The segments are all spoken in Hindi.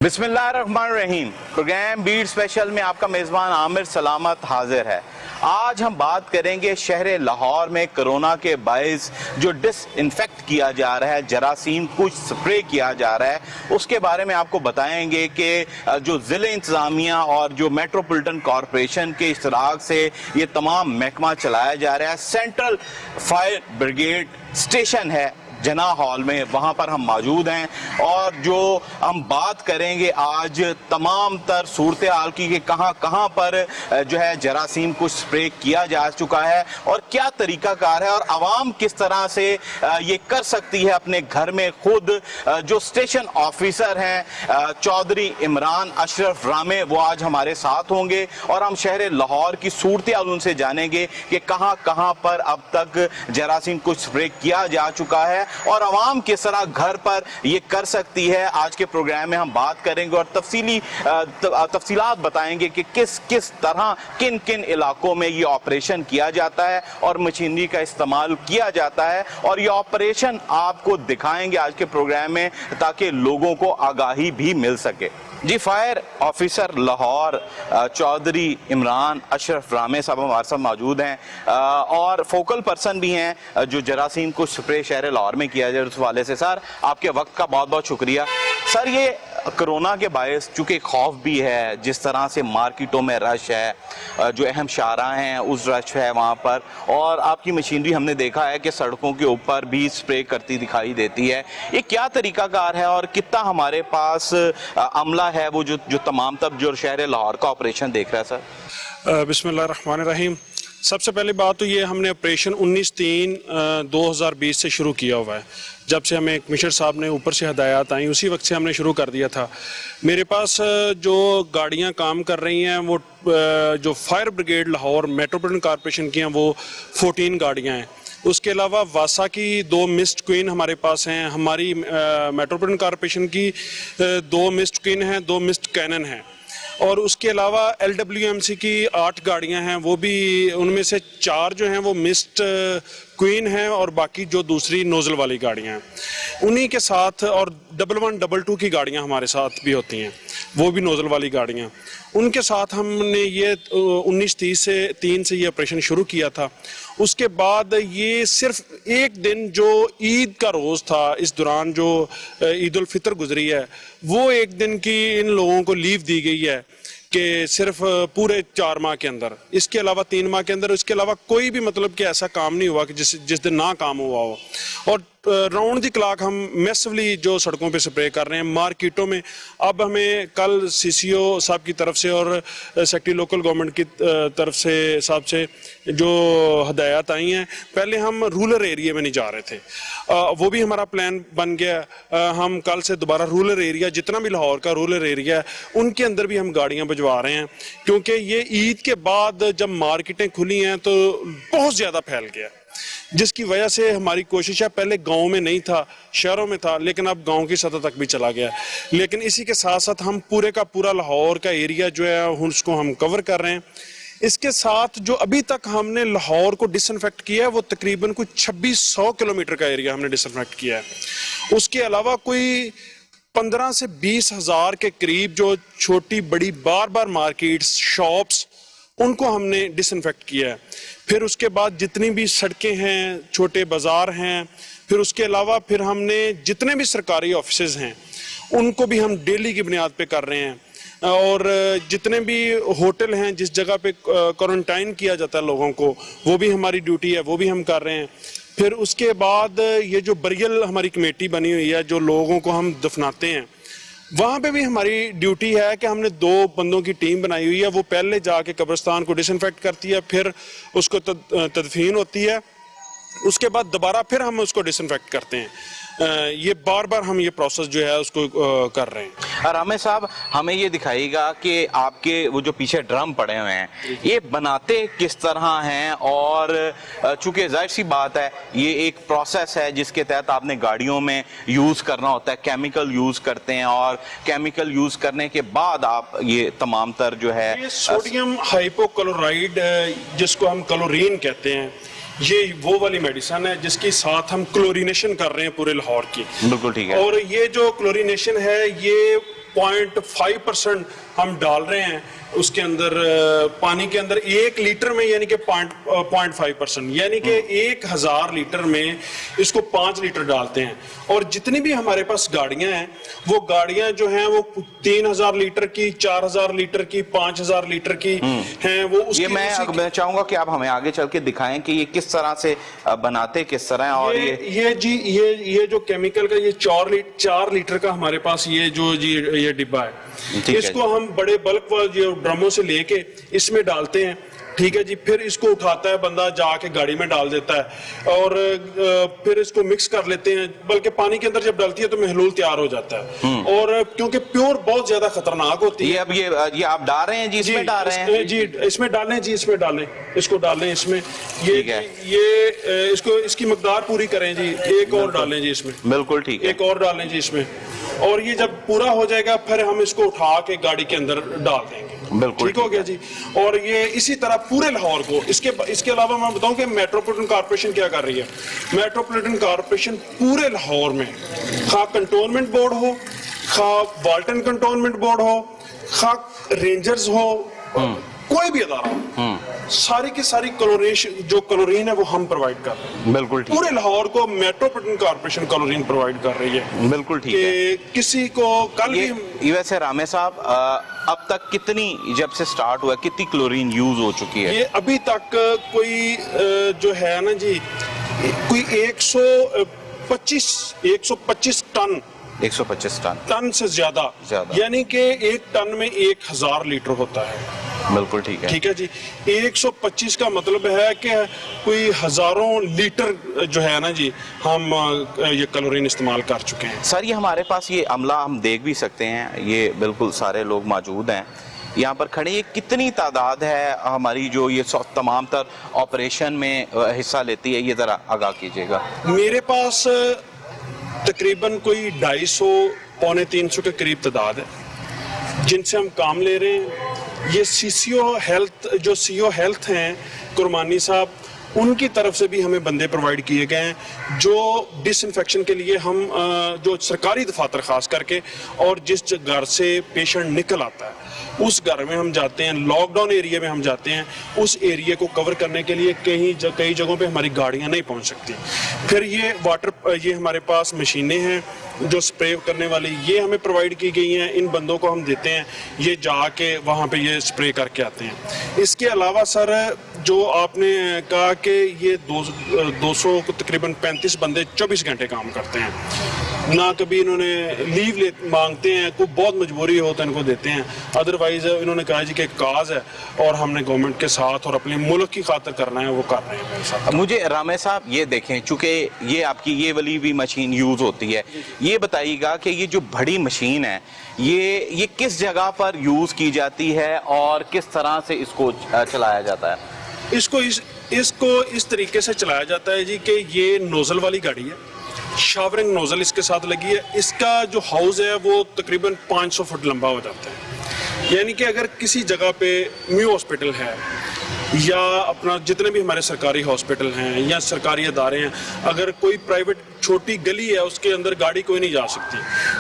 बिस्मिल्लाहिर्रहमानिर्रहीम। प्रोग्राम बीट स्पेशल में आपका मेज़बान आमिर सलामत हाजिर है। आज हम बात करेंगे शहर लाहौर में कोरोना के बायस जो डिसइंफेक्ट किया जा रहा है, जरासीम कुछ स्प्रे किया जा रहा है, उसके बारे में आपको बताएंगे कि जो ज़िले इंतज़ामिया और जो मेट्रोपॉलिटन कॉरपोरेशन के इश्तराक से ये तमाम महकमा चलाया जा रहा है। सेंट्रल फायर ब्रिगेड स्टेशन है जना हॉल में, वहाँ पर हम मौजूद हैं और जो हम बात करेंगे आज तमाम तर सूरत हाल की कि कहाँ कहाँ पर जो है जरासीम कुछ स्प्रे किया जा चुका है और क्या तरीकाकार है और आवाम किस तरह से ये कर सकती है अपने घर में खुद। जो स्टेशन ऑफिसर हैं चौधरी इमरान अशरफ रामे, वो आज हमारे साथ होंगे और हम शहर लाहौर की सूरत हाल उनसे जानेंगे कि कहाँ कहाँ पर अब तक जरासीम कुछ स्प्रे किया जा चुका है और आवाम किस तरह घर पर ये कर सकती है। आज के प्रोग्राम में हम बात करेंगे और तफसीलात बताएंगे कि किस किस तरह किन किन इलाकों में ये ऑपरेशन किया जाता है और मशीनरी का इस्तेमाल किया जाता है और ये ऑपरेशन आपको दिखाएंगे आज के प्रोग्राम में ताकि लोगों को आगाही भी मिल सके। जी, फायर ऑफिसर लाहौर चौधरी इमरान अशरफ रामे साहब हमारे साथ मौजूद हैं और फोकल पर्सन भी हैं जो जरासीम कुछ स्प्रे शहर लाहौर में किया जाए उस वाले से। सर, आपके वक्त का बहुत बहुत शुक्रिया। सर, ये कोरोना के बायस चूँकि खौफ भी है, जिस तरह से मार्केटों में रश है, जो अहम शाहराह हैं उस रश है वहाँ पर, और आपकी मशीनरी हमने देखा है कि सड़कों के ऊपर भी स्प्रे करती दिखाई देती है। ये क्या तरीकाकार है और कितना हमारे पास अमला है वो जो तमाम तब जो शहर लाहौर का ऑपरेशन देख रहा है? सर, बिस्मिल्लाहिर्रहमानिर्रहीम। सबसे पहली बात तो ये, हमने ऑपरेशन 19/3/2020 से शुरू किया हुआ है। जब से हमें कमिश्नर साहब ने ऊपर से हदायत आई उसी वक्त से हमने शुरू कर दिया था। मेरे पास जो गाड़ियां काम कर रही हैं वो जो fire brigade Lahore metropolitan corporation की हैं वो 14 गाड़ियां हैं। उसके अलावा वासा की 2 मिस्ट क्वीन हमारे पास हैं, हमारी मेट्रोपॉलिटन कॉरपोरेशन की 2 मिस्ट क्वीन हैं, 2 मिस्ट कैनन हैं और उसके अलावा LWMC की 8 गाड़ियां हैं, वो भी उनमें से 4 जो हैं वो मिस्ट क्वीन हैं और बाकी जो दूसरी नोजल वाली गाड़ियां हैं उन्हीं के साथ, और 1122 की गाड़ियां हमारे साथ भी होती हैं, वो भी नोजल वाली गाड़ियां, उनके साथ हमने ये 19/3 से ये ऑपरेशन शुरू किया था। उसके बाद ये सिर्फ एक दिन जो ईद का रोज़ था, इस दौरान जो ईद उल फितर गुजरी है, वो एक दिन की इन लोगों को लीव दी गई है कि सिर्फ पूरे 4 माह के अंदर, इसके अलावा 3 माह के अंदर इसके अलावा कोई भी मतलब कि ऐसा काम नहीं हुआ कि जिस दिन ना काम हुआ हो। और राउंड द क्लॉक हम मैसिवली जो सड़कों पे स्प्रे कर रहे हैं मार्केटों में। अब हमें कल CCO साहब की तरफ से और सेक्रेटरी लोकल गवर्नमेंट की तरफ से साहब से जो हदायत आई हैं, पहले हम रूरल एरिया में नहीं जा रहे थे, वो भी हमारा प्लान बन गया। हम कल से दोबारा रूरल एरिया, जितना भी लाहौर का रूरल एरिया है, उनके अंदर भी हम गाड़ियां भिजवा रहे हैं, क्योंकि ये ईद के बाद जब मार्केटें खुली हैं तो बहुत ज़्यादा फैल गया, जिसकी वजह से हमारी कोशिश है, पहले गांव में नहीं था, शहरों में था, लेकिन अब गांव की सतह तक भी चला गया। लेकिन इसी के साथ साथ हम पूरे का पूरा लाहौर का एरिया जो है उसको हम कवर कर रहे हैं। इसके साथ जो अभी तक हमने लाहौर को डिसइंफेक्ट किया है वो तकरीबन कोई 2600 किलोमीटर का एरिया हमने डिसइंफेक्ट किया है। उसके अलावा कोई 15 से 20 हज़ार के करीब जो छोटी बड़ी बार बार मार्केट्स, शॉप्स, उनको हमने डिसइंफेक्ट किया है। फिर उसके बाद जितनी भी सड़कें हैं, छोटे बाज़ार हैं, फिर उसके अलावा फिर हमने जितने भी सरकारी ऑफिसेज हैं उनको भी हम डेली की बुनियाद पे कर रहे हैं, और जितने भी होटल हैं जिस जगह पे क्वारंटाइन किया जाता है लोगों को, वो भी हमारी ड्यूटी है, वो भी हम कर रहे हैं। फिर उसके बाद ये जो बरियल हमारी कमेटी बनी हुई है, जो लोगों को हम दफनाते हैं, वहाँ पे भी हमारी ड्यूटी है कि हमने 2 बंदों की टीम बनाई हुई है। वो पहले जाके कब्रिस्तान को डिसइंफेक्ट करती है, फिर उसको तदफीन होती है, उसके बाद दोबारा फिर हम उसको डिसइंफेक्ट करते हैं। ये बार बार हम ये प्रोसेस जो है उसको कर रहे हैं। रामे साहब, हमें ये दिखाइएगा कि आपके वो जो पीछे ड्रम पड़े हुए हैं ये बनाते किस तरह हैं, और चूंकि जाहिर सी बात है ये एक प्रोसेस है जिसके तहत आपने गाड़ियों में यूज़ करना होता है, केमिकल यूज़ करते हैं और केमिकल यूज़ करने के बाद आप ये तमाम तर जो है ये सोडियम हाइपोक्लोराइड जिसको हम क्लोरीन कहते हैं, ये वो वाली मेडिसिन है जिसके साथ हम क्लोरीनेशन कर रहे हैं पूरे लाहौर की। बिल्कुल ठीक है। और ये जो क्लोरीनेशन है ये 0.5% हम डाल रहे हैं उसके अंदर, पानी के अंदर 1 लीटर में, यानी कि 0.5%, यानी कि 1000 लीटर में इसको 5 लीटर डालते हैं। और जितनी भी हमारे पास गाड़ियां हैं, वो गाड़ियां जो हैं वो 3000 लीटर की, 4000 लीटर की, 5000 लीटर की हैं। वो उसकी, ये मैं चाहूंगा कि आप हमें आगे चल के दिखाएं कि ये किस तरह से बनाते, किस तरह। और ये जो केमिकल का ये 4 लीटर का हमारे पास ये डिब्बा है, इसको हम बड़े बल्क ड्रमों से लेके इसमें डालते हैं, ठीक है जी। फिर इसको उठाता है बंदा, जाके गाड़ी में डाल देता है और फिर इसको मिक्स कर लेते हैं। बल्कि पानी के अंदर जब डालती है तो महलूल तैयार हो जाता है। और क्योंकि प्योर बहुत ज्यादा खतरनाक होती है। अब ये आप डाल रहे हैं जी, इसमें डाल रहे हैं जी, इसमें डालें जी, इसमें डालें, इसको डालें इसमें। ये इसको, इसकी मकदार पूरी करें जी, एक और डालें जी इसमें, बिल्कुल ठीक है, एक और डालें जी इसमें। और ये जब पूरा हो जाएगा फिर हम इसको उठा के गाड़ी के अंदर डाल देंगे, बिल्कुल ठीक हो गया जी। और ये इसी तरह पूरे लाहौर को, इसके अलावा मैं बताऊं कि मेट्रोपॉलिटन कॉर्पोरेशन क्या कर रही है। मेट्रोपॉलिटन कॉर्पोरेशन पूरे लाहौर में, खा कंटोनमेंट बोर्ड हो, खा वाल्टन कंटोनमेंट बोर्ड हो, खा रेंजर्स हो, कोई भी अदारा हो, सारी की सारी क्लोरीन है वो हम प्रोवाइड कर रहे हैं। बिल्कुल ठीक, पूरे लाहौर को मेट्रोपॉलिटन कॉर्पोरेशन क्लोरीन प्रोवाइड कर रही है। बिल्कुल ठीक है। किसी को कल भी वैसे रामे साहब, अब तक कितनी, जब से स्टार्ट हुआ, कितनी क्लोरीन यूज हो चुकी है? ये अभी तक कोई जो है ना जी, कोई 125 टन, 125 टन से ज्यादा, यानी कि एक टन में 1000 लीटर होता है। बिल्कुल ठीक है, ठीक है जी। 125 का मतलब है कि कोई हजारों लीटर जो है ना जी, हम ये क्लोरीन इस्तेमाल कर चुके हैं। सर ये हमारे पास ये अमला हम देख भी सकते हैं, ये बिल्कुल सारे लोग मौजूद हैं यहाँ पर खड़े। ये कितनी तादाद है हमारी जो ये तमाम तर ऑपरेशन में हिस्सा लेती है, ये जरा आगाह कीजिएगा। मेरे पास तकरीबन कोई 250 पौने 300 के करीब तादाद है जिनसे हम काम ले रहे हैं। ये सीओ हेल्थ हैं कुरमानी साहब, उनकी तरफ से भी हमें बंदे प्रोवाइड किए गए हैं जो डिसइंफेक्शन के लिए हम जो सरकारी दफातर खास करके, और जिस घर से पेशेंट निकल आता है उस घर में हम जाते हैं, लॉकडाउन एरिया में हम जाते हैं, उस एरिया को कवर करने के लिए कई जगहों पे हमारी गाड़ियां नहीं पहुंच सकती। फिर ये हमारे पास मशीनें हैं जो स्प्रे करने वाली, ये हमें प्रोवाइड की गई हैं, इन बंदों को हम देते हैं, ये जाके वहाँ पे ये स्प्रे करके आते हैं। इसके अलावा सर जो आपने कहा कि ये 200 को तकरीबन 35 बंदे 24 घंटे काम करते हैं, ना कभी इन्होंने लीव मांगते हैं, कोई बहुत मजबूरी हो तो इनको देते हैं, अदरवाइज इन्होंने कहा जी कि एक काज है और हमने गवर्नमेंट के साथ और अपने मुल्क की खातिर करना है, वो कर रहे हैं मेरे साथ। मुझे रामे साहब ये देखें, चूंकि ये आपकी ये वाली भी मशीन यूज होती है, ये बताइएगा कि ये जो बड़ी मशीन है ये किस जगह पर यूज की जाती है और किस तरह से इसको चलाया जाता है? इसको इस तरीके से चलाया जाता है जी कि ये नोजल वाली गाड़ी है, शावरिंग नोजल इसके साथ लगी है। इसका जो हाउस है वो तकरीबन 500 फुट लंबा हो जाता है, यानी कि अगर किसी जगह पे न्यू हॉस्पिटल है या अपना जितने भी हमारे सरकारी हॉस्पिटल हैं या सरकारी अदारे हैं, अगर कोई प्राइवेट छोटी गली है उसके अंदर गाड़ी कोई नहीं जा सकती,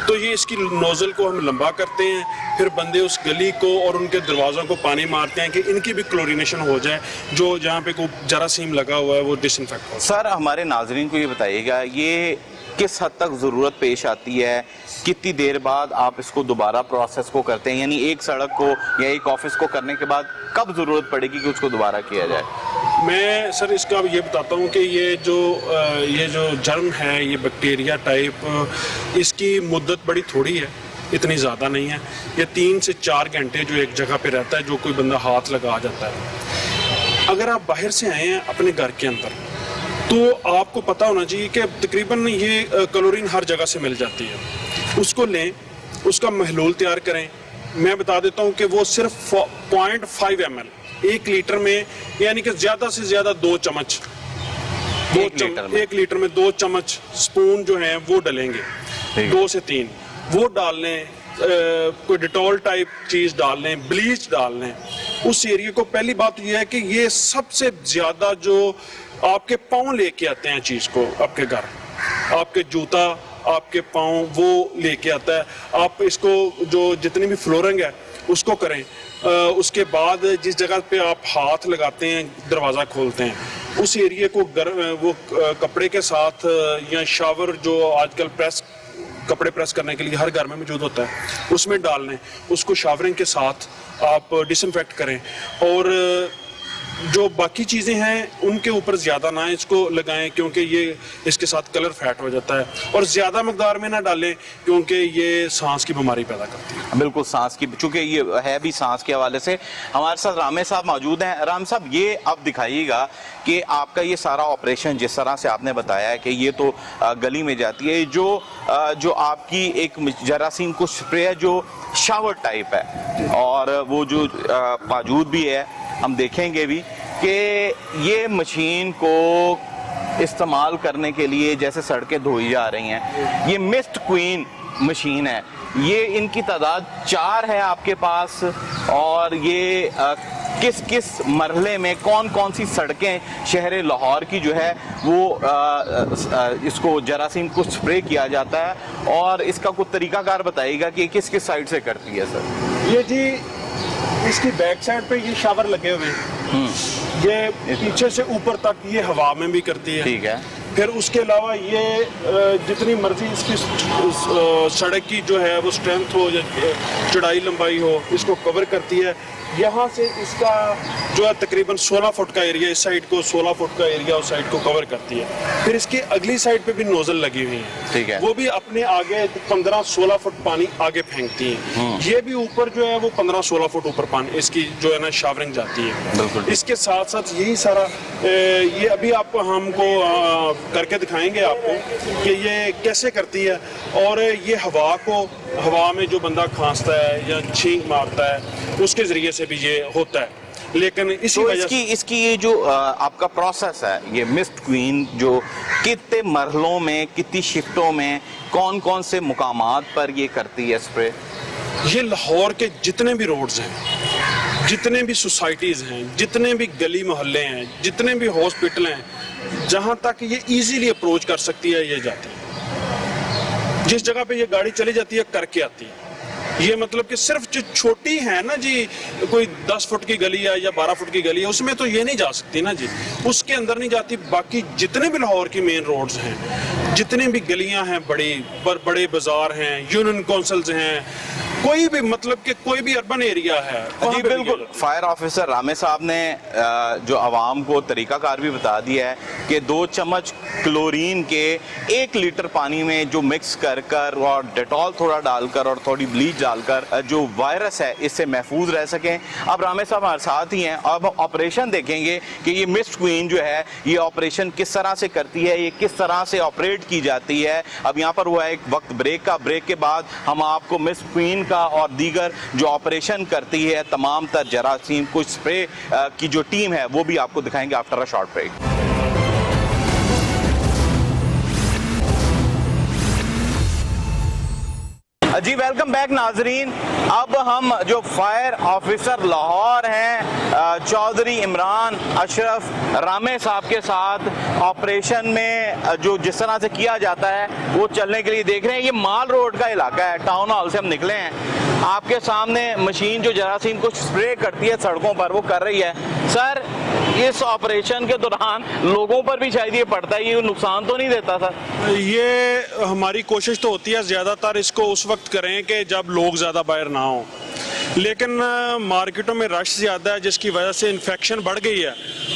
तो ये इसकी नोजल को हम लंबा करते हैं, फिर बंदे उस गली को और उनके दरवाज़ों को पानी मारते हैं कि इनकी भी क्लोरीनेशन हो जाए, जो जहाँ पे कोई जरासीम लगा हुआ है वो डिसइंफेक्ट हो। सर हमारे नाजरीन को ये बताइएगा, ये किस हद तक ज़रूरत पेश आती है, कितनी देर बाद आप इसको दोबारा प्रोसेस को करते हैं, यानी एक सड़क को या एक ऑफिस को करने के बाद कब ज़रूरत पड़ेगी कि उसको दोबारा किया जाए? मैं सर इसका ये बताता हूँ कि ये जो जर्म है, ये बैक्टीरिया टाइप, इसकी मुद्दत बड़ी थोड़ी है, इतनी ज़्यादा नहीं है। ये 3 से 4 घंटे जो एक जगह पे रहता है, जो कोई बंदा हाथ लगा जाता है। अगर आप बाहर से आए हैं अपने घर के अंदर तो आपको पता होना चाहिए कि तकरीबन ये क्लोरीन हर जगह से मिल जाती है। उसको लें, उसका महलूल तैयार करें। मैं बता देता हूँ कि वो सिर्फ 0.5 ml 1 लीटर में, यानी कि ज़्यादा से ज़्यादा 2 चम्मच, 1 लीटर में 2 चम्मच स्पून जो हैं वो डलेंगे, 2 से 3 वो डाल लें, कोई डिटॉल टाइप चीज़ डाल लें, ब्लीच डाल लें उस एरिया को। पहली बात यह है कि ये सबसे ज़्यादा जो आपके पाँव लेके आते हैं चीज़ को, आपके घर, आपके जूता, आपके पाँव वो लेके आता है। आप इसको जो जितनी भी फ्लोरिंग है उसको करें। उसके बाद जिस जगह पे आप हाथ लगाते हैं, दरवाज़ा खोलते हैं, उस एरिया को वो कपड़े के साथ या शावर जो आजकल कपड़े प्रेस करने के लिए हर घर में मौजूद होता है, उसमें डाल लें। उसको शावरिंग के साथ आप डिसइंफेक्ट करें। और जो बाकी चीज़ें हैं उनके ऊपर ज़्यादा ना इसको लगाएं, क्योंकि ये इसके साथ कलर फैट हो जाता है। और ज़्यादा मकदार में ना डालें, क्योंकि ये सांस की बीमारी पैदा करती है। बिल्कुल, सांस की, चूंकि ये है भी सांस के हवाले से। हमारे साथ रामे साहब मौजूद हैं। राम साहब, ये अब दिखाइएगा कि आपका ये सारा ऑपरेशन जिस तरह से आपने बताया है कि ये तो गली में जाती है, जो आपकी एक जरासीम कुछ स्प्रे है जो शावर टाइप है, और वो जो मौजूद भी है, हम देखेंगे भी कि ये मशीन को इस्तेमाल करने के लिए जैसे सड़कें धोई जा रही हैं, ये मिस्ट क्वीन मशीन है। ये इनकी तादाद 4 है आपके पास, और ये किस किस मरहले में कौन कौन सी सड़कें शहर लाहौर की जो है वो इसको जरासीम को स्प्रे किया जाता है, और इसका कुछ तरीकाकार बताइएगा कि किस किस साइड से करती है सर? ये जी इसकी बैक साइड पे ये शावर लगे हुए हैं, ये पीछे से ऊपर तक ये हवा में भी करती है। ठीक है। फिर उसके अलावा ये जितनी मर्जी इसकी सड़क की जो है वो स्ट्रेंथ हो या चौड़ाई लंबाई हो, इसको कवर करती है। यहाँ से इसका जो है तकरीबन 16 फुट का एरिया, इस साइड को 16 फुट का एरिया उस साइड को कवर करती है। फिर इसकी अगली साइड पे भी नोजल लगी हुई है। ठीक है। वो भी अपने आगे 15-16 फुट पानी आगे फेंकती है। ये भी ऊपर जो है वो 15-16 फुट ऊपर पानी इसकी जो है ना शावरिंग जाती है। बिल्कुल। इसके साथ साथ यही सारा ये अभी आपको हमको करके दिखाएंगे आपको कि ये कैसे करती है। और ये हवा में जो बंदा खांसता है या छींक मारता है, उसके जरिए से भी ये होता है। लेकिन इसी तो वजह इसकी ये जो आपका प्रोसेस है, ये मिस्ट क्वीन जो कितने मरहलों में, कितनी शिफ्टों में, कौन कौन से मुकामात पर ये करती है स्प्रे? ये लाहौर के जितने भी रोड्स हैं, जितने भी सोसाइटीज़ हैं, जितने भी गली मोहल्ले हैं, जितने भी हॉस्पिटल हैं, जहाँ तक ये इजीली अप्रोच कर सकती है ये जाती है। जिस जगह पे ये गाड़ी चली जाती है करके आती है। ये मतलब कि सिर्फ जो छोटी है ना जी, कोई 10 फुट की गली है या 12 फुट की गली है, उसमें तो ये नहीं जा सकती ना जी, उसके अंदर नहीं जाती। बाकी जितने भी लाहौर की मेन रोड्स हैं, जितने भी गलियां हैं, बड़े बाजार हैं, यूनियन काउंसिल्स हैं, कोई भी मतलब कि कोई भी अर्बन एरिया है, जी बिल्कुल। फायर ऑफिसर रामे साहब ने जो आवाम को तरीकाकार भी बता दिया है कि 2 चम्मच क्लोरीन के 1 लीटर पानी में जो मिक्स कर और डेटॉल थोड़ा डालकर और थोड़ी ब्लीच डालकर जो वायरस है इससे महफूज रह सकें। अब रामे साहब हमारे साथ ही हैं, अब ऑपरेशन देखेंगे कि ये मिस्ट क्वीन जो है ये ऑपरेशन किस तरह से करती है, ये किस तरह से ऑपरेट की जाती है। अब यहाँ पर हुआ है एक वक्त ब्रेक का, ब्रेक के बाद हम आपको मिस्ट क्वीन का और दीगर जो ऑपरेशन करती है तमाम तर जरासीम कुछ स्प्रे की जो टीम है वो भी आपको दिखाएंगे आफ्टर अ शॉर्ट ब्रेक। जी वेलकम बैक नाजरीन। अब हम जो फायर ऑफिसर लाहौर हैं चौधरी इमरान अशरफ रामे साहब के साथ ऑपरेशन में जो जिस तरह से किया जाता है वो चलने के लिए देख रहे हैं। ये माल रोड का इलाका है, टाउन हॉल से हम निकले हैं। आपके सामने मशीन जो जरासीम को स्प्रे करती है सड़कों पर वो कर रही है। सर, इस ऑपरेशन के दौरान लोगों पर भी शायद ये पड़ता है, ये नुकसान तो नहीं देता सर? ये हमारी कोशिश तो होती है ज़्यादातर इसको उस वक्त करें कि जब लोग ज़्यादा बाहर ना हो, लेकिन मार्केटों में रश ज़्यादा है जिसकी वजह से इन्फेक्शन बढ़ गई है।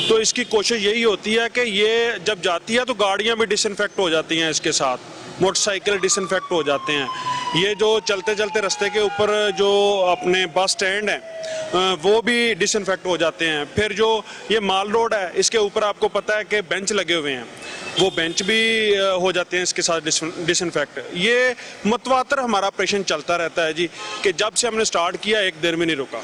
तो इसकी कोशिश यही होती है कि ये जब जाती है तो गाड़ियाँ भी डिसइंफेक्ट हो जाती हैं, इसके साथ मोटरसाइकिल डिसइंफेक्ट हो जाते हैं। ये जो चलते चलते रास्ते के ऊपर जो अपने बस स्टैंड है वो भी डिसइंफेक्ट हो जाते हैं। फिर जो ये माल रोड है इसके ऊपर आपको पता है कि बेंच लगे हुए हैं, वो बेंच भी हो जाते हैं इसके साथ डिसइंफेक्ट। ये मतवातर हमारा ऑपरेशन चलता रहता है जी, कि जब से हमने स्टार्ट किया एक देर में नहीं रुका।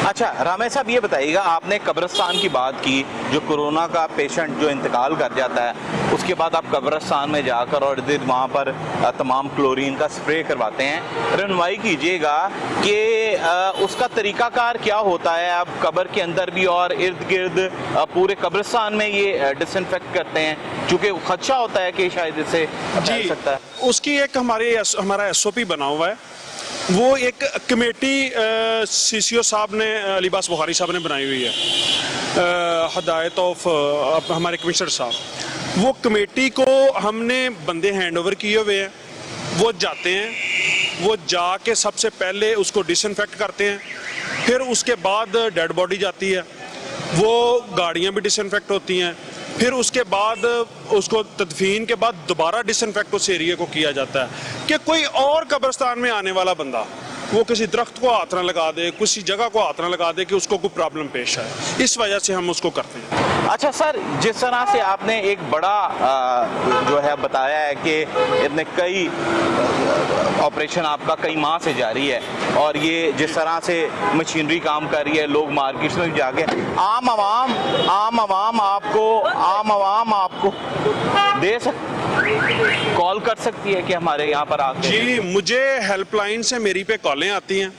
अच्छा रामे साहब, ये बताइएगा, आपने कब्रिस्तान की बात की, जो कोरोना का पेशेंट जो इंतकाल कर जाता है उसके बाद आप कब्रिस्तान में जाकर और इधर वहाँ पर तमाम क्लोरीन का स्प्रे करवाते हैं। रहनुमाई कीजिएगा कि उसका तरीकाकार क्या होता है। आप कब्र के अंदर भी और इर्द गिर्द पूरे कब्रिस्तान में ये डिसइंफेक्ट करते हैं, चूँकि खदशा होता है कि शायद इससे फैल सकता है। उसकी एक हमारा SOP बना हुआ है। वो एक कमेटी CCO साहब ने, अलीबास बुखारी साहब ने बनाई हुई है, हदायत ऑफ हमारे कमिश्नर साहब। वो कमेटी को हमने बंदे हैंड ओवर किए हुए हैं। वो जाते हैं, वो जाके सबसे पहले उसको डिसइंफेक्ट करते हैं, फिर उसके बाद डेड बॉडी जाती है, वो गाड़ियाँ भी डिसइंफेक्ट होती हैं, फिर उसके बाद उसको तदफीन के बाद दोबारा डिसइंफेक्ट उस एरिया को किया जाता है कि कोई और कब्रिस्तान में आने वाला बंदा वो किसी दरख्त को हाथ ना लगा दे, किसी जगह को हाथ ना लगा दे कि उसको कोई प्रॉब्लम पेश आए। इस वजह से हम उसको करते हैं। अच्छा सर, जिस तरह से आपने एक बड़ा जो है बताया है कि इतने कई ऑपरेशन आपका कई माह से जारी है, और ये जिस तरह से मशीनरी काम कर रही है, लोग मार्केट्स में जाके आम आवाम आपको दे कॉल कर सकती है कि हमारे यहाँ पर आके। जी, मुझे हेल्पलाइन से मेरी पे कॉलें आती हैं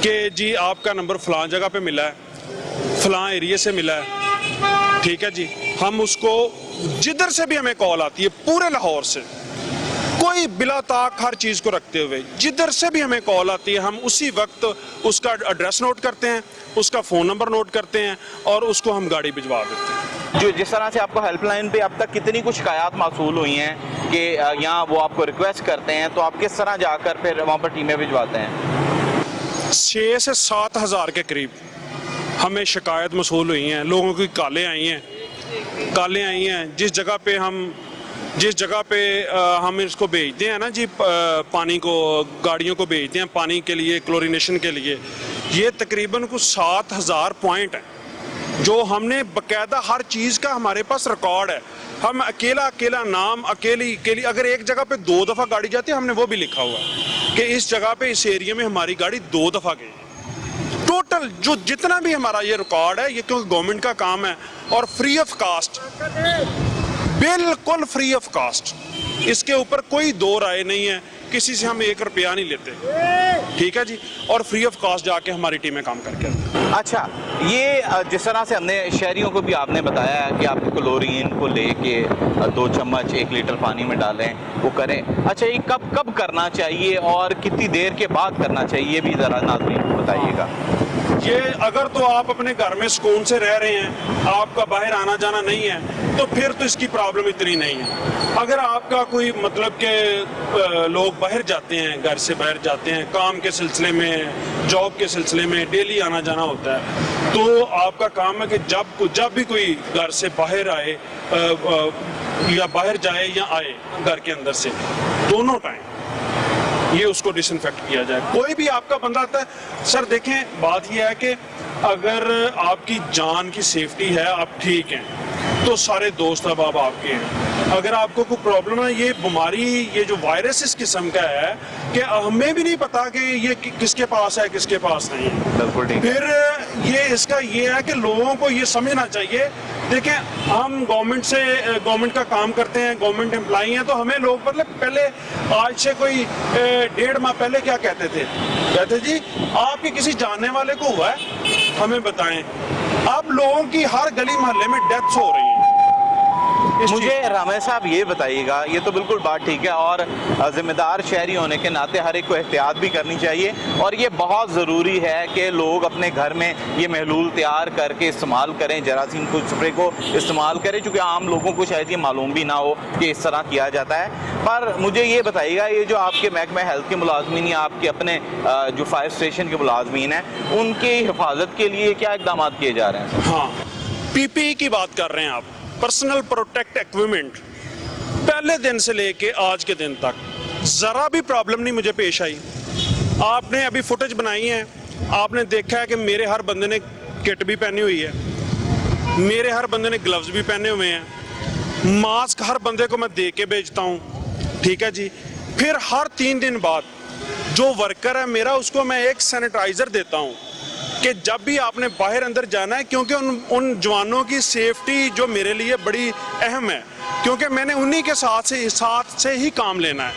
कि जी आपका नंबर फलां जगह पे मिला है, फलां एरिया से मिला है, ठीक है जी। हम उसको जिधर से भी हमें कॉल आती है, पूरे लाहौर से, कोई बिला ताक हर चीज को रखते हुए जिधर से भी हमें कॉल आती है, हम उसी वक्त उसका एड्रेस नोट करते हैं, उसका फ़ोन नंबर नोट करते हैं और उसको हम गाड़ी भिजवा देते हैं। जो जिस तरह से आपको हेल्पलाइन पे अब तक कितनी कुछ शिकायत मौसूल हुई हैं कि यहाँ वो आपको रिक्वेस्ट करते हैं, तो आप किस तरह जाकर फिर वहाँ पर टीमें भिजवाते हैं? 6 से 7 हज़ार के करीब हमें शिकायत मौसूल हुई हैं, लोगों की कालें आई हैं। जिस जगह पे हम इसको भेजते हैं ना जी, पानी को, गाड़ियों को भेजते हैं पानी के लिए, क्लोरीनेशन के लिए, ये तकरीबन कुछ 7,000 पॉइंट हैं जो हमने बकायदा हर चीज़ का हमारे पास रिकॉर्ड है। हम अकेला नाम अकेली अगर एक जगह पे 2 दफ़ा गाड़ी जाती है, हमने वो भी लिखा हुआ है कि इस जगह पे, इस एरिया में हमारी गाड़ी 2 दफ़ा गई। टोटल जो जितना भी हमारा ये रिकॉर्ड है, ये क्योंकि गवर्नमेंट का काम है और फ्री ऑफ कास्ट, बिल्कुल फ्री ऑफ कास्ट, इसके ऊपर कोई दो राय नहीं है, किसी से हम 1 रुपया नहीं लेते, ठीक है जी, और फ्री ऑफ कास्ट जाके हमारी टीमें काम करके आती हैं। अच्छा, ये जिस तरह से हमने शहरियों को भी आपने बताया है कि आप क्लोरीन को लेके 2 चम्मच 1 लीटर पानी में डालें, वो करें। अच्छा, ये कब करना चाहिए और कितनी देर के बाद करना चाहिए, ये भी ज़रा नाज़रीन को बताइएगा। ये अगर तो आप अपने घर में सुकून से रह रहे हैं, आपका बाहर आना जाना नहीं है, तो फिर तो इसकी प्रॉब्लम इतनी नहीं है। अगर आपका कोई मतलब के लोग बाहर जाते हैं, घर से बाहर जाते हैं, काम के सिलसिले में, जॉब के सिलसिले में डेली आना जाना होता है, तो आपका काम है कि जब भी कोई घर से बाहर आए या बाहर जाए या आए घर के अंदर से, दोनों टाइम ये उसको डिसइंफेक्ट किया जाए। कोई भी आपका बंदा आता है, सर देखें, बात ये है कि अगर आपकी जान की सेफ्टी है, आप ठीक हैं, तो सारे दोस्त अब आपके हैं। अगर आपको कोई प्रॉब्लम है, ये बीमारी, ये जो वायरस इस किस्म का है कि हमें भी नहीं पता कि ये किसके पास है, किसके पास नहीं है। बिल्कुल ठीक। फिर ये इसका ये है कि लोगों को ये समझना चाहिए, देखें, हम गवर्नमेंट का काम करते हैं, गवर्नमेंट एम्प्लॉई हैं, तो हमें लोग मतलब पहले, आज से कोई 1.5 माह पहले क्या कहते जी आपके किसी जानने वाले को हुआ है, हमें बताएं। अब लोगों की हर गली मोहल्ले में डेथ्स हो रही हैं। मुझे रमेश साहब ये बताइएगा, ये तो बिल्कुल बात ठीक है, और जिम्मेदार शहरी होने के नाते हर एक को एहतियात भी करनी चाहिए, और ये बहुत ज़रूरी है कि लोग अपने घर में ये महलूल तैयार करके इस्तेमाल करें, जरासीम को स्प्रे को इस्तेमाल करें, चूँकि आम लोगों को शायद ये मालूम भी ना हो कि इस तरह किया जाता है। पर मुझे ये बताइएगा, ये जो आपके महकमा हेल्थ के मुलाजमीन या आपके अपने जो फायर स्टेशन के मुलाजमीन हैं, उनकी हिफाजत के लिए क्या इकदाम किए जा रहे हैं? हाँ, PPE की बात कर रहे हैं आप, पर्सनल प्रोटेक्ट इक्विपमेंट, पहले दिन से लेके आज के दिन तक ज़रा भी प्रॉब्लम नहीं मुझे पेश आई। आपने अभी फुटेज बनाई है, आपने देखा है कि मेरे हर बंदे ने किट भी पहनी हुई है, मेरे हर बंदे ने ग्लव्स भी पहने हुए हैं, मास्क हर बंदे को मैं दे के भेजता हूँ, ठीक है जी। फिर हर 3 दिन बाद जो वर्कर है मेरा, उसको मैं एक सैनिटाइज़र देता हूँ कि जब भी आपने बाहर अंदर जाना है, क्योंकि उन जवानों की सेफ्टी जो मेरे लिए बड़ी अहम है, क्योंकि मैंने उन्हीं के साथ से ही काम लेना है।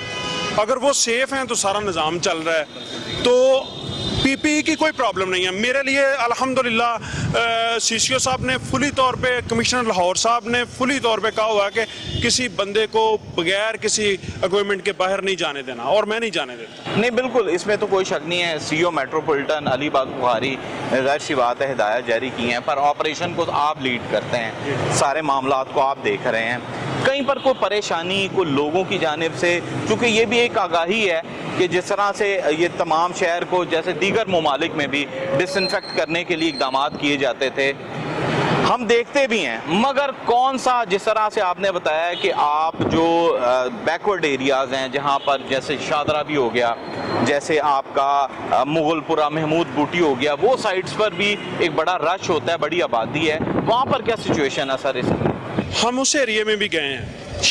अगर वो सेफ हैं तो सारा निज़ाम चल रहा है। तो पीपीई की कोई प्रॉब्लम नहीं है मेरे लिए अल्हम्दुलिल्लाह। सीसीओ साहब ने फुली तौर पे, कमिश्नर लाहौर साहब ने फुली तौर पे कहा हुआ कि किसी बंदे को बगैर किसी इक्विपमेंट के बाहर नहीं जाने देना, और मैं नहीं जाने देता। नहीं बिल्कुल, इसमें तो कोई शक नहीं है। सीईओ मेट्रोपॉलिटन अली बाग बुखारी जाहिर सी बात है हिदायत जारी की हैं, पर ऑपरेशन को तो आप लीड करते हैं, सारे मामलात को आप देख रहे हैं। कहीं पर कोई परेशानी कोई लोगों की जानिब से, क्योंकि ये भी एक आगाही है कि जिस तरह से ये तमाम शहर को जैसे दीगर ममालिक में भी डिसइंफेक्ट करने के लिए इकदाम किए जाते थे, हम देखते भी हैं, मगर कौन सा, जिस तरह से आपने बताया कि आप जो बैकवर्ड एरियाज़ हैं जहां पर जैसे शादरा भी हो गया, जैसे आपका मुगलपुरा महमूद बूटी हो गया, वो साइट्स पर भी एक बड़ा रश होता है, बड़ी आबादी है, वहाँ पर क्या सिचुएशन है सर? हम उस एरिया में भी गए हैं,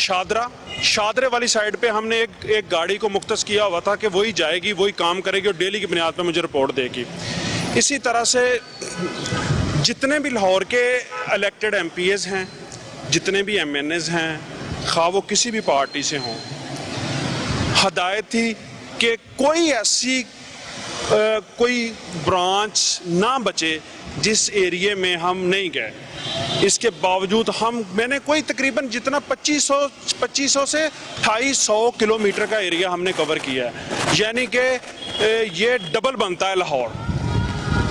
शादरे वाली साइड पे हमने एक गाड़ी को मुख्तस किया हुआ था कि वही जाएगी, वही काम करेगी और डेली की बुनियाद पर मुझे रिपोर्ट देगी। इसी तरह से जितने भी लाहौर के इलेक्टेड एमपीएस हैं, जितने भी एमएनएस हैं, खा वो किसी भी पार्टी से हों, हदायत थी कि कोई ऐसी कोई ब्रांच ना बचे जिस एरिया में हम नहीं गए। इसके बावजूद मैंने कोई तकरीबन जितना 2500 से 2800 किलोमीटर का एरिया हमने कवर किया है, यानी कि ये डबल बनता है लाहौर।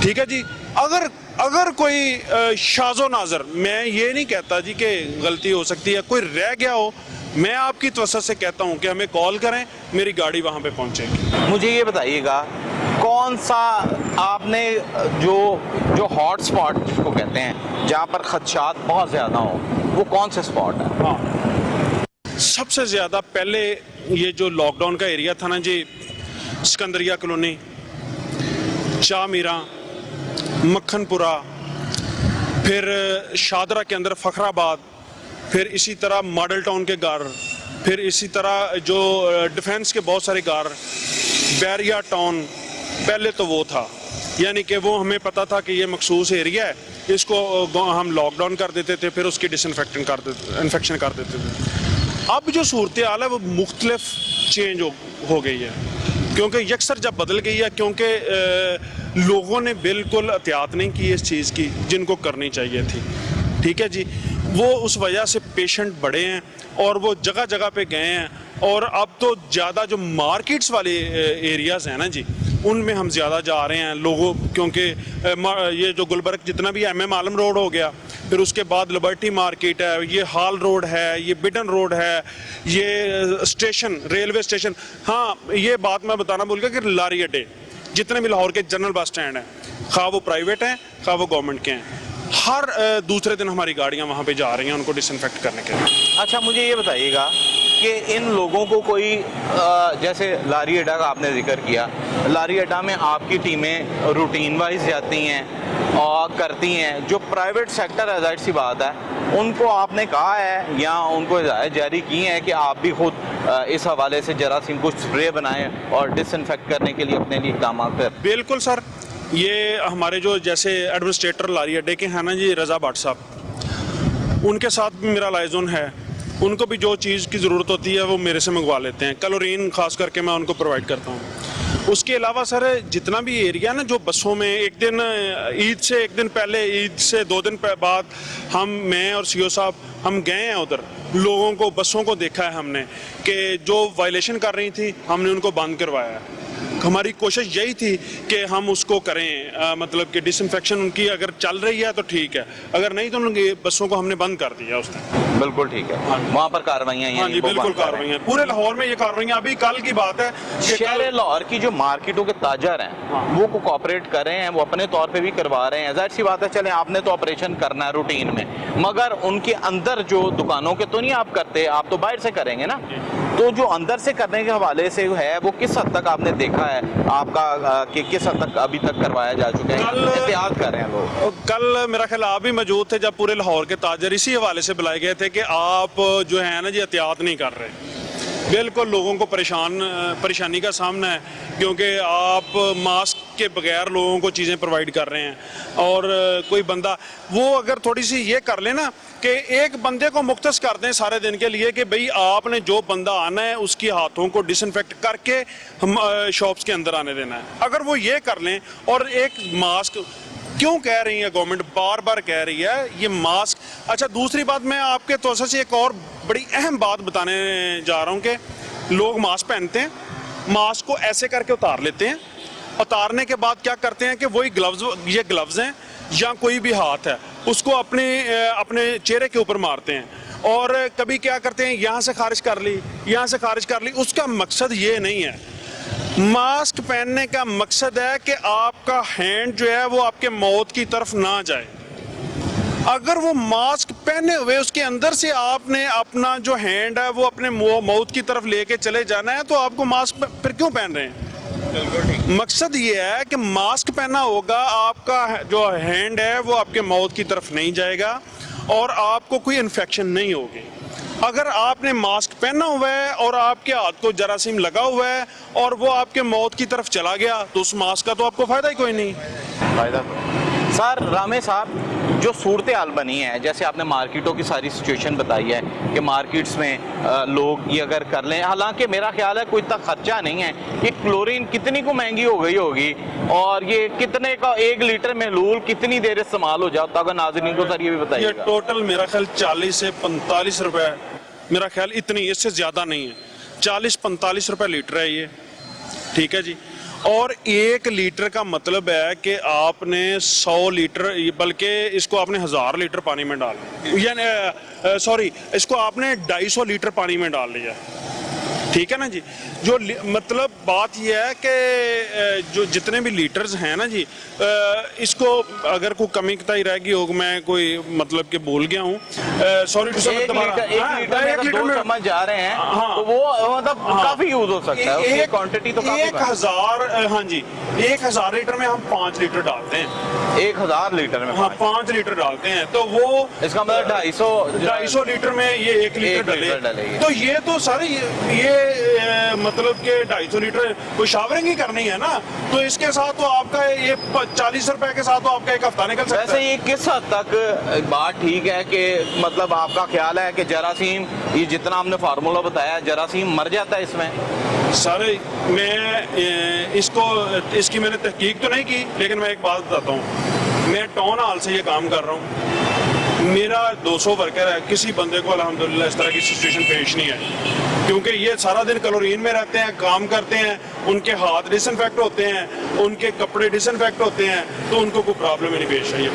ठीक है जी। अगर कोई शाज़ो नाज़र, मैं ये नहीं कहता जी कि गलती हो सकती है, कोई रह गया हो, मैं आपकी तवज्जो से कहता हूँ कि हमें कॉल करें, मेरी गाड़ी वहाँ पे पहुँचेगी। मुझे ये बताइएगा, कौन सा आपने जो हॉट स्पॉट जिसको कहते हैं, जहाँ पर खदशात बहुत ज़्यादा हो, वो कौन से स्पॉट है? हाँ, सबसे ज़्यादा पहले ये जो लॉकडाउन का एरिया था ना जी, सिकंदरिया कॉलोनी, चामीरा, मक्खनपुरा, फिर शादरा के अंदर फखराबाद, फिर इसी तरह मॉडल टाउन के गार, फिर इसी तरह जो डिफेंस के बहुत सारे गार, बैरिया टाउन, पहले तो वो था, यानी कि वो हमें पता था कि ये मखसूस एरिया है, इसको हम लॉकडाउन कर देते थे, फिर उसकी इन्फेक्शन कर देते थे। अब जो सूरत हाल है वो मुख्तलिफ चेंज हो गई है, क्योंकि यकसर जब बदल गई है, क्योंकि लोगों ने बिल्कुल एहतियात नहीं की इस चीज़ की जिनको करनी चाहिए थी। ठीक है जी। वो उस वजह से पेशेंट बढ़े हैं और वो जगह जगह पे गए हैं, और अब तो ज़्यादा जो मार्केट्स वाले एरियाज़ हैं ना जी, उनमें हम ज़्यादा जा रहे हैं लोगों, क्योंकि ये जो गुलबर्ग जितना भी MM आलम रोड हो गया, फिर उसके बाद लिबर्टी मार्केट है, ये हाल रोड है, ये बिडन रोड है, ये स्टेशन, रेलवे स्टेशन। हाँ, ये बात मैं बताना भूल गया कि लारी अड्डे जितने भी लाहौर के जनरल बस स्टैंड हैं, खा वो प्राइवेट हैं खा वो गवर्नमेंट के हैं, हर दूसरे दिन हमारी गाड़ियां वहां पे जा रही हैं उनको डिसइंफेक्ट करने के लिए। अच्छा, मुझे ये बताइएगा कि इन लोगों को कोई जैसे लारी अड्डा का आपने जिक्र किया, लारी अड्डा में आपकी टीमें रूटीन वाइज जाती हैं और करती हैं, जो प्राइवेट सेक्टर है जाहिर सी बात है, उनको आपने कहा है या उनको हिदायत जारी की है कि आप भी खुद इस हवाले से जरासीम कुछ स्प्रे बनाएं और डिसइंफेक्ट करने के लिए अपने लिए इक़दाम करें? बिल्कुल सर, ये हमारे जो जैसे एडमिनिस्ट्रेटर लारी अड्डे के हैं ना जी, रज़ा भट्ट साहब, उनके साथ भी मेरा लाइजन है, उनको भी जो चीज़ की ज़रूरत होती है वो मेरे से मंगवा लेते हैं। क्लोरीन खास करके मैं उनको प्रोवाइड करता हूँ। उसके अलावा सर जितना भी एरिया ना, जो बसों में एक दिन ईद से एक दिन पहले, ईद से 2 दिन बाद मैं और सीओ साहब हम गए हैं उधर, लोगों को, बसों को देखा है हमने कि जो वायलेशन कर रही थी हमने उनको बंद करवाया है। हमारी कोशिश यही थी कि हम उसको करें, मतलब कि डिसइंफेक्शन उनकी अगर चल रही है तो ठीक है, अगर नहीं तो उनकी बसों को हमने बंद कर दिया उस दिन। बिल्कुल ठीक है। हाँ, वहाँ पर कार्रवाइयाँ? हाँ जी, बिल्कुल कार्रवाइयाँ पूरे लाहौर में ये कार्रवाइयाँ। अभी कल की बात है, शहर लाहौर की जो मार्केटों के ताजर हैं, हाँ, वो को कोऑपरेट कर रहे हैं, वो अपने तौर पे भी करवा रहे हैं। जाहिर सी बात है, चले आपने तो ऑपरेशन करना है रूटीन में, मगर उनके अंदर जो दुकानों के तो नहीं आप करते, आप तो बाहर से करेंगे ना, तो जो अंदर से करने के हवाले से है वो किस हद तक आपने देखा है आपका कि किस हद तक अभी तक करवाया जा चुका है, एहतियात कर रहे हैं लोग? कल मेरा ख्याल आप भी मौजूद थे जब पूरे लाहौर के ताजर इसी हवाले से बुलाए गए थे कि आप जो है ना जी एहतियात नहीं कर रहे। बिल्कुल लोगों को परेशानी का सामना है, क्योंकि आप मास्क के बगैर लोगों को चीज़ें प्रोवाइड कर रहे हैं। और कोई बंदा वो अगर थोड़ी सी ये कर ले ना कि एक बंदे को मुख्तस कर दें सारे दिन के लिए कि भाई आपने जो बंदा आना है उसकी हाथों को डिसइंफेक्ट करके हम शॉप्स के अंदर आने देना है, अगर वो ये कर लें। और एक मास्क क्यों कह रही है गवर्नमेंट, बार बार कह रही है ये मास्क। अच्छा, दूसरी बात मैं आपके तौर से एक और बड़ी अहम बात बताने जा रहा हूँ कि लोग मास्क पहनते हैं, मास्क को ऐसे करके उतार लेते हैं, उतारने के बाद क्या करते हैं कि वही ये ग्लव्स हैं या कोई भी हाथ है उसको अपने चेहरे के ऊपर मारते हैं। और कभी क्या करते हैं, यहाँ से खारिज कर ली, यहाँ से खारिज कर ली। उसका मकसद ये नहीं है। मास्क पहनने का मकसद है कि आपका हैंड जो है वो आपके मौत की तरफ ना जाए। अगर वो मास्क पहने हुए उसके अंदर से आपने अपना जो हैंड है वो अपने मौत की तरफ लेके चले जाना है, तो आपको मास्क फिर क्यों पहन रहे हैं? मकसद ये है कि मास्क पहना होगा, आपका जो हैंड है वो आपके मौत की तरफ नहीं जाएगा और आपको कोई इन्फेक्शन नहीं होगी। अगर आपने मास्क पहना हुआ है और आपके हाथ को जरासीम लगा हुआ है और वो आपके मौत की तरफ चला गया, तो उस मास्क का तो आपको फायदा ही कोई नहीं। फायदा सर, रामेश साहब, जो सूरत हाल बनी है, जैसे आपने मार्केटों की सारी सिचुएशन बताई है कि मार्केट्स में लोग ये अगर कर लें, हालांकि मेरा ख्याल है कोई इतना खर्चा नहीं है। ये क्लोरीन कितनी को महंगी हो गई होगी और ये कितने का 1 लीटर महलूल कितनी देर इस्तेमाल हो जाता होगा, नाज़रीन को सर ये भी बताइए। ये टोटल मेरा ख्याल 40 से 45 रुपए, मेरा ख्याल इतनी, इससे ज़्यादा नहीं है, 40-45 रुपए लीटर है ये, ठीक है जी। और 1 लीटर का मतलब है कि आपने 100 लीटर, बल्कि इसको आपने 1000 लीटर पानी में डाल, यानी सॉरी, इसको आपने 250 लीटर पानी में डाल लिया, ठीक है ना जी। जो मतलब बात यह है कि जो जितने भी लीटर्स हैं ना जी, इसको अगर कोई कमी कताई रह गई हो, मैं कोई मतलब कि भूल गया हूँ, सॉरी टू से, 1 लीटर में 2 चम्मच जा रहे हैं, तो वो मतलब काफी यूज हो सकता है, उसकी क्वांटिटी तो काफी 1000, हाँ जी, 1000 लीटर में हम 5 लीटर डालते हैं। 1000 लीटर में, हाँ, 5 लीटर डालते हैं, तो वो इसका मतलब 250 लीटर में ये 1 लीटर डलेगी। तो ये तो सारे ये मतलब कि 250 लीटर कोई शावरिंग ही करनी है ना, तो इसके साथ तो आपका ये 40 रुपए के साथ तो आपका एक हफ्ता निकल सकता है। वैसे ये किस हद तक बात ठीक है कि मतलब आपका ख्याल है कि जरासीम, ये जितना हमने फार्मूला बताया, जरासीम मर जाता है इसमें? सर, मैं इसकी मैंने तहकीक तो नहीं की, लेकिन मैं एक बात बताता हूँ। मैं टाउन हॉल से ये काम कर रहा हूँ, मेरा 200 वर्कर है, किसी बंदे को अल्हम्दुलिल्लाह इस तरह की सिचुएशन पेश नहीं है, क्योंकि ये सारा दिन क्लोरीन में रहते हैं, काम करते हैं, उनके हाथ डिसइंफेक्ट होते हैं, उनके कपड़े डिसइंफेक्ट होते हैं, तो उनको कोई प्रॉब्लम ही नहीं पेश आई।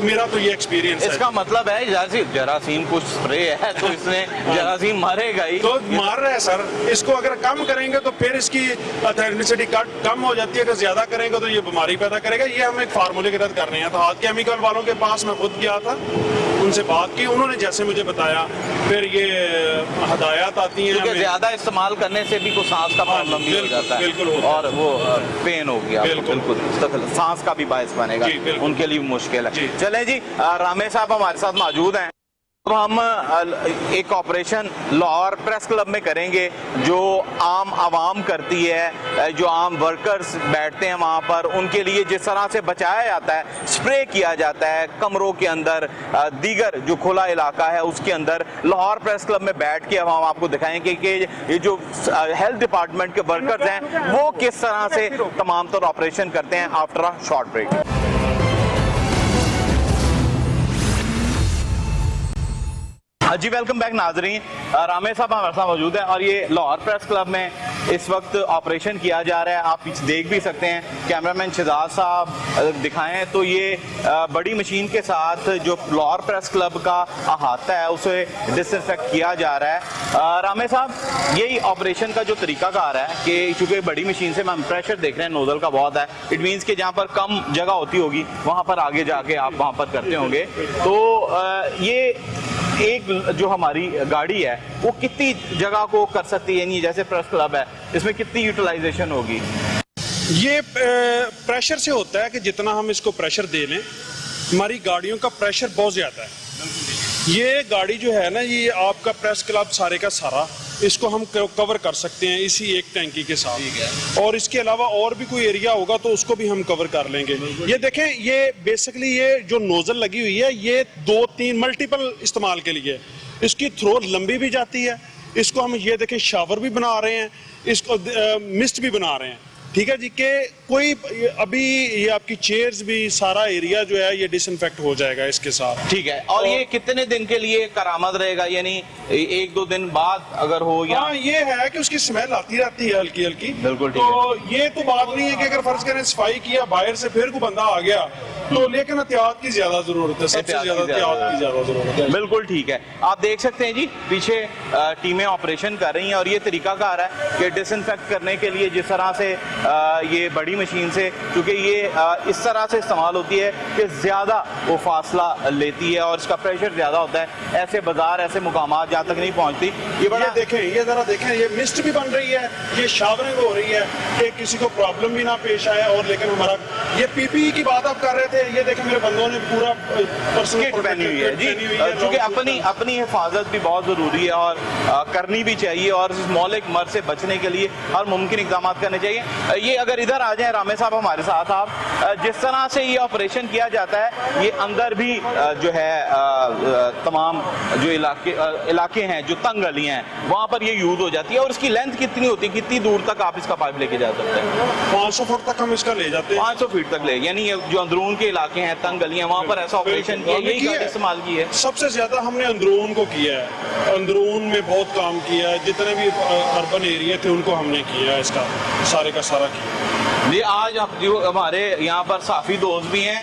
मेरा तो ये एक्सपीरियंस है। इसका मतलब है जरासीम कुछ स्प्रे है तो इसने जरासीम मारेगा ही, तो मार रहा है सर। इसको अगर कम करेंगे तो फिर इसकी एथेनिसिटी कम हो जाती है, अगर ज्यादा करेंगे तो ये बीमारी पैदा करेगा। ये हम एक फार्मूले के तहत कर रहे हैं। तो हाथ केमिकल वालों के पास मैं खुद गया था, उनसे बात की, उन्होंने जैसे मुझे बताया, फिर ये हदायत आती है। क्योंकि ज्यादा इस्तेमाल करने से भी कुछ सांस का प्रॉब्लम भी हो जाता है, बिल्कुल, और वो पेन हो गया, बिल्कुल सांस का भी बायस बनेगा, उनके लिए मुश्किल है। चले जी, रामेश साहब हमारे साथ मौजूद हैं। अब हम एक ऑपरेशन लाहौर प्रेस क्लब में करेंगे, जो आम आवाम करती है, जो आम वर्कर्स बैठते हैं वहाँ पर, उनके लिए जिस तरह से बचाया जाता है, स्प्रे किया जाता है कमरों के अंदर, दीगर जो खुला इलाका है उसके अंदर, लाहौर प्रेस क्लब में बैठ के हम आपको दिखाएंगे कि ये जो हेल्थ डिपार्टमेंट के वर्कर्स हैं वो किस तरह से तमाम तर ऑपरेशन करते हैं। After a short break. हाँ जी, वेलकम बैक नाजरीन। रामेश साहब हमारे साथ मौजूद है और ये लाहौर प्रेस क्लब में इस वक्त ऑपरेशन किया जा रहा है। आप पीछे देख भी सकते हैं, कैमरामैन शहजाद साहब दिखाएं तो ये बड़ी मशीन के साथ जो लाहौर प्रेस क्लब का अहाता है उसे डिसइंफेक्ट किया जा रहा है। रामेश साहब, यही ऑपरेशन का जो तरीकाकार है कि चूंकि बड़ी मशीन से हम प्रेशर देख रहे हैं, नोजल का बहुत है, इट मीन्स कि जहाँ पर कम जगह होती होगी वहाँ पर आगे जाके आप वहाँ पर करते होंगे। तो ये एक जो हमारी गाड़ी है वो कितनी जगह को कर सकती है, नहीं जैसे प्रेस क्लब है, इसमें कितनी यूटिलाइजेशन होगी? ये प्रेशर से होता है कि जितना हम इसको प्रेशर दे लें, हमारी गाड़ियों का प्रेशर बहुत ज़्यादा है। ये गाड़ी जो है ना, ये आपका प्रेस क्लब सारे का सारा इसको हम कवर कर सकते हैं इसी एक टैंकी के साथ, और इसके अलावा और भी कोई एरिया होगा तो उसको भी हम कवर कर लेंगे। ये देखें, ये बेसिकली ये जो नोजल लगी हुई है ये 2-3 मल्टीपल इस्तेमाल के लिए, इसकी थ्रो लंबी भी जाती है, इसको हम ये देखें शावर भी बना रहे हैं, इसको मिस्ट भी बना रहे हैं, ठीक है जी। के कोई अभी ये आपकी चेयर्स भी सारा एरिया जो है ये डिसइंफेक्ट हो जाएगा इसके साथ। ठीक है। और ये कितने दिन के लिए करामद रहेगा, यानी 1-2 दिन बाद अगर हो या? हाँ, ये है कि उसकी स्मेल आती रहती है हल्की हल्की। बिल्कुल ठीक तो ये तो बात नहीं है कि अगर फर्ज करें सफाई किया बाहर से फिर कोई बंदा आ गया तो, लेकिन एहतियात की ज्यादा जरूरत है, सबसे ज्यादा एहतियात की ज्यादा जरूरत है। बिल्कुल ठीक है। आप देख सकते हैं जी पीछे टीमें ऑपरेशन कर रही हैं और ये तरीकाकार है कि डिसइंफेक्ट करने के लिए जिस तरह से ये बड़ी मशीन से, क्योंकि ये इस तरह से इस्तेमाल होती है कि ज़्यादा वो फासला लेती है और इसका प्रेशर ज़्यादा होता है, ऐसे बाजार ऐसे मुकामात जहाँ तक नहीं पहुँचती। ये बड़ा देखें, ये जरा देखें, ये मिस्ट भी बन रही है, ये शावरिंग हो रही है कि किसी को प्रॉब्लम भी ना पेश आए। और लेकिन हमारा ये पीपीई की बात आप कर रहे थे, ये देखें मेरे बंदों ने पूरा किट पहनी हुई है जी, क्योंकि अपनी हिफाजत भी बहुत ज़रूरी है और करनी भी चाहिए, और इस मौलिक मर्ज से बचने के लिए हर मुमकिन इक़दाम करने चाहिए। ये अगर इधर आ जाए रामे साहब हमारे साथ, आप जिस तरह से ये ऑपरेशन किया जाता है, ये अंदर भी जो है तमाम जो इलाके हैं, जो तंग गलियां हैं, वहाँ पर ये यूज हो जाती है। और इसकी लेंथ कितनी होती है, कितनी दूर तक आप इसका पाइप लेके जा सकते हैं? 500 फुट तक हम इसका ले जाते हैं। 500 फीट तक ले, यानी जो अंदरून के इलाके हैं, तंग गलियां, वहाँ पर ऐसा ऑपरेशन किया, यही गाड़ी इस्तेमाल की है। सबसे ज्यादा हमने अंदरून को किया है, अंदरून में बहुत काम किया है, जितने भी अर्बन एरिया थे उनको हमने किया है, इसका सारे का सारा किया। जी, आज जो हमारे यहाँ पर साफी दोस्त भी हैं,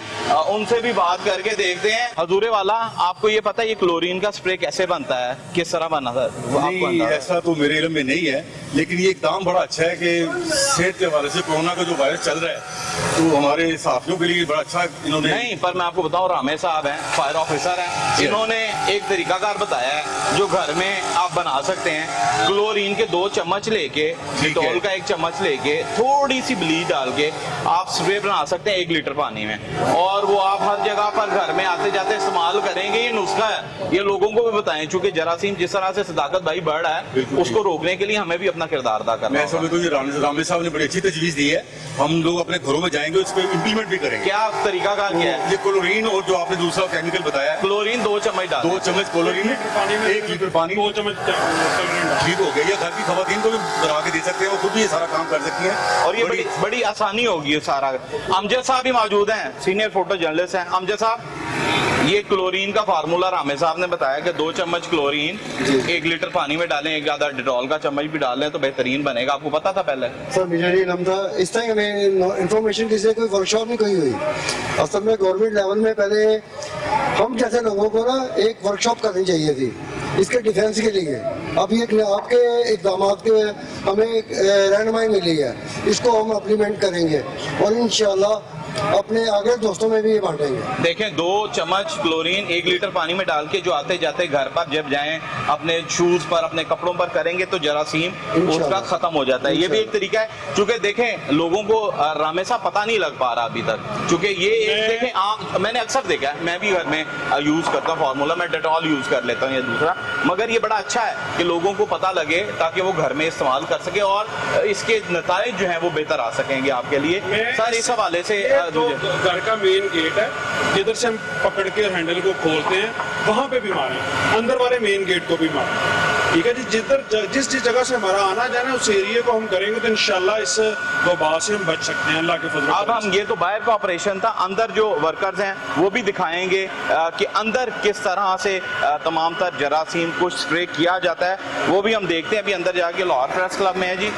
उनसे भी बात करके देखते हैं। हजूरे वाला, आपको ये पता है ये क्लोरीन का स्प्रे कैसे बनता है, किस तरह बना था? नहीं, ऐसा तो मेरे इल्म में नहीं है, लेकिन ये इकदाम बड़ा अच्छा है कि सेहत के हवाले से कोरोना का जो वायरस चल रहा है तो हमारे साथियों के लिए बड़ा अच्छा इन्होंने। नहीं, पर मैं आपको बताऊं, रामे साहब हैं, फायर ऑफिसर हैं, इन्होंने एक तरीकाकार बताया है जो घर में आप बना सकते हैं। क्लोरीन के 2 चम्मच लेके, डिटॉल का 1 चम्मच लेके, थोड़ी सी ब्लीच डाल के आप स्प्रे बना सकते हैं 1 लीटर पानी में, और वो आप हर जगह पर घर में आते जाते इस्तेमाल करेंगे। ये नुस्खा है, ये लोगों को भी बताएं, चूंकि जरासीम जिस तरह से सदाकत भाई बढ़ रहा है उसको रोकने के लिए हमें भी अपना किरदार अदा करना है। मैं समझता हूँ ये रामे साहब ने बड़ी अच्छी तजवीज दी है, हम लोग अपने घरों में जाएंगे उस पर इम्प्लीमेंट भी करेंगे। क्या तरीका क्या है? ये क्लोरीन और जो आपने दूसरा केमिकल बताया, क्लोरीन 2 चम्मच डाल, 2 चम्मच क्लोरीन, 1 लीटर पानी, 2 चम्मच ठीक हो गया। या घर की खवातीन को भी बना के दे सकते हैं, वो खुद भी ये सारा काम कर सकती हैं, और ये बड़ी आसानी होगी ये सारा। अमजद साहब भी मौजूद हैं, सीनियर फोटो जर्नलिस्ट हैं। अमजद साहब, ये क्लोरीन का फार्मूला रामे साहब ने बताया कि 2 चम्मच क्लोरीन 1 लीटर पानी में डालें, 1 आधा डिटॉल का चम्मच भी डाल लें तो बेहतरीन बनेगा। आपको पता था पहले? सर मुझे नहीं नाम था, इस तरह हमें इन्फॉर्मेशन किसी कोई वर्कशॉप नहीं कही हुई। असल में गवर्नमेंट लेवल में पहले हम जैसे लोगों को ना एक वर्कशॉप करनी चाहिए थी इसके डिफेंस के लिए। अब ये आपके इक़दाम के हमें रहनुमाई मिली है, इसको हम इम्प्लीमेंट करेंगे और इंशाल्लाह अपने आगे दोस्तों में भी ये बांटेंगे। देखें, 2 चम्मच क्लोरीन 1 लीटर पानी में डाल के जो आते जाते घर पर जब जाएं अपने शूज पर, अपने कपड़ों पर करेंगे तो जरासीम उसका खत्म हो जाता है। ये भी एक तरीका है, क्योंकि देखें लोगों को रामे साहब पता नहीं लग पा रहा अभी तक, क्योंकि ये एक देखें मैंने अक्सर देखा है, मैं भी घर में यूज करता हूँ फार्मूला, मैं डेटॉल यूज कर लेता हूँ या दूसरा, मगर ये बड़ा अच्छा है कि लोगों को पता लगे ताकि वो घर में इस्तेमाल कर सके और इसके नताइज जो है वो बेहतर आ सकेंगे आपके लिए। सर, इस हवाले से तो घर का मेन गेट है, जिधर से हम पकड़ के हैंडल को खोलते हैं वहां पे भी मारें, अंदर वाले मेन गेट को भी मारें, ठीक है जी। जिस जगह से हमारा आना जाना उस एरिया को हम करेंगे तो इंशाल्लाह इस वबा से हम बच सकते हैं, अल्लाह के फजल। अब हम, ये तो बाहर का ऑपरेशन था, अंदर जो वर्कर्स हैं वो भी दिखाएंगे कि अंदर किस तरह से तमाम तर जरासीम को स्प्रे किया जाता है, वो भी हम देखते हैं। अभी अंदर जाके लाहौर प्रेस क्लब में है जी।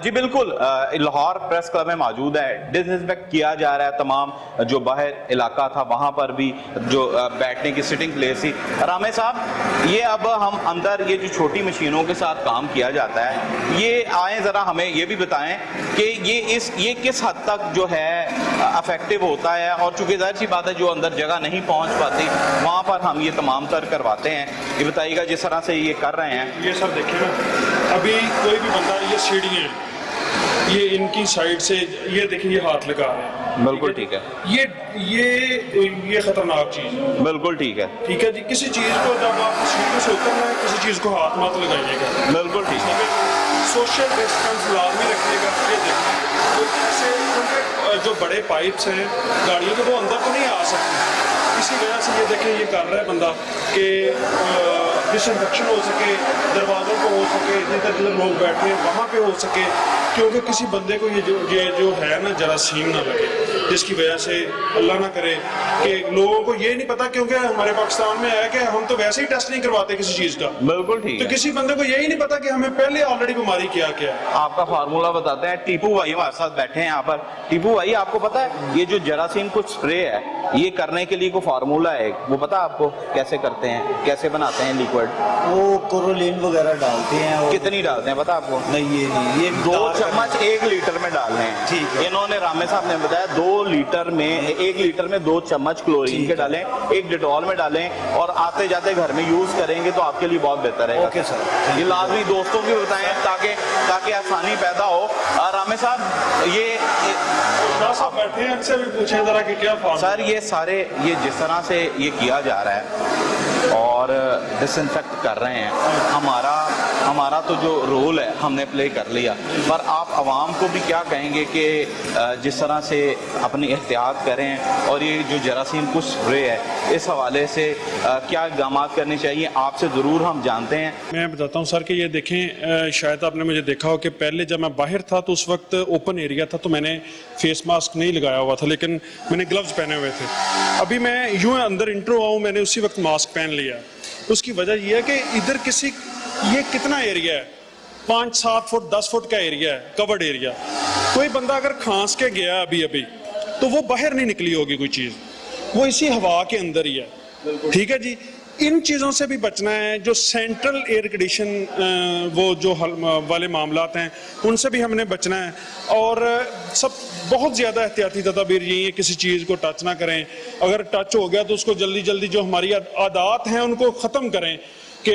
जी बिल्कुल, लाहौर प्रेस क्लब में मौजूद है, डिसइंफेक्ट किया जा रहा है तमाम जो बाहर इलाका था, वहां पर भी जो बैठने की सिटिंग प्लेस थी। रामे साहब, ये अब हम अंदर ये जो छोटी मशीनों के साथ काम किया जाता है, ये आए जरा हमें ये भी बताएं कि ये किस हद तक जो है अफेक्टिव होता है, और चूंकि जाहिर सी बात है जो अंदर जगह नहीं पहुंच पाती वहां पर हम ये तमाम तर करवाते हैं। ये बताइएगा जिस तरह से ये कर रहे हैं। ये सर देखिए ना, अभी कोई भी बंदा, ये सीढ़ियाँ ये इनकी साइड से ये देखिए ये हाथ लगा रहे हैं। बिल्कुल ठीक है। ये खतरनाक चीज है। बिल्कुल ठीक है। ठीक है जी, किसी चीज को जब आप सीढ़ी से उतरना है किसी चीज को हाथ मत लगाइएगा। बिल्कुल ठीक है। सोशल डिस्टेंस लाजमी रखिएगा। ये देखिए तो ऐसे जो बड़े पाइप्स हैं गाड़ियों के वो अंदर तो नहीं आ सकते, इसी वजह से ये देखें ये कर रहा है बंदा कि डिसइंफेक्शन हो सके, दरवाज़ों को हो सके, जिधर जिधर लोग बैठे हैं वहाँ पे हो सके, क्योंकि किसी बंदे को ये जो है ना जरासीम ना लगे, जिसकी वजह से अल्लाह ना करे कि लोगों को ये नहीं पता, क्योंकि हमारे पाकिस्तान में है कि हम तो वैसे ही टेस्ट नहीं करवाते किसी चीज़ का। बिल्कुल ठीक तो है। किसी बंदे को यही नहीं पता कि हमें पहले ऑलरेडी बीमारी क्या क्या है। आपका फार्मूला बताते हैं। टीपू भाई हमारे साथ बैठे हैं यहाँ पर। टीपू भाई आपको पता है ये जो जरासीम कुछ स्प्रे है ये करने के लिए कोई फार्मूला है, वो पता है आपको कैसे करते हैं, कैसे बनाते हैं लिक्विड? वो कोरोलिन वगैरह डालते हैं और कितनी डालते हैं पता आपको? नहीं ये नहीं, ये 2 चम्मच 1 लीटर में डालने हैं। ठीक है। इन्होंने रामे साहब ने बताया 2 लीटर में 1 लीटर में 2 चम्मच क्लोरीन के डालें, 1 डिटॉल में डालें और आते जाते घर में यूज करेंगे तो आपके लिए बहुत बेहतर है। Okay sir. ये लाजमी दोस्तों को बताएं ताकि आसानी पैदा हो। रामे साहब ये सब बैठे हैं, इनसे भी पूछें जरा कि क्या फार्मूला। सर ये जिस तरह से ये किया जा रहा है और डिसइंफेक्ट कर रहे हैं, हमारा तो जो रोल है हमने प्ले कर लिया, पर आप आवाम को भी क्या कहेंगे कि जिस तरह से अपनी एहतियात करें और ये जो जरासीम कुछ स्प्रे है इस हवाले से क्या इक़दाम करने चाहिए? आपसे ज़रूर हम जानते हैं। मैं बताता हूँ सर कि ये देखें, शायद आपने मुझे देखा हो कि पहले जब मैं बाहर था तो उस वक्त ओपन एरिया था तो मैंने फेस मास्क नहीं लगाया हुआ था, लेकिन मैंने ग्लव्स पहने हुए थे। अभी मैं यूँ अंदर इंटर हुआ हूँ, मैंने उसी वक्त मास्क पहन लिया। उसकी वजह यह है कि इधर ये कितना एरिया है, 5-7 फुट 10 फुट का एरिया है, कवर्ड एरिया। कोई बंदा अगर खांस के गया अभी तो वो बाहर नहीं निकली होगी कोई चीज़, वो इसी हवा के अंदर ही है। ठीक है जी, इन चीज़ों से भी बचना है। जो सेंट्रल एयर कंडीशन वो जो वाले मामलात हैं उनसे भी हमने बचना है और सब बहुत ज़्यादा एहतियाती तदाबीर यही है, किसी चीज़ को टच ना करें। अगर टच हो गया तो उसको जल्दी जल्दी जो हमारी आदत हैं उनको ख़त्म करें कि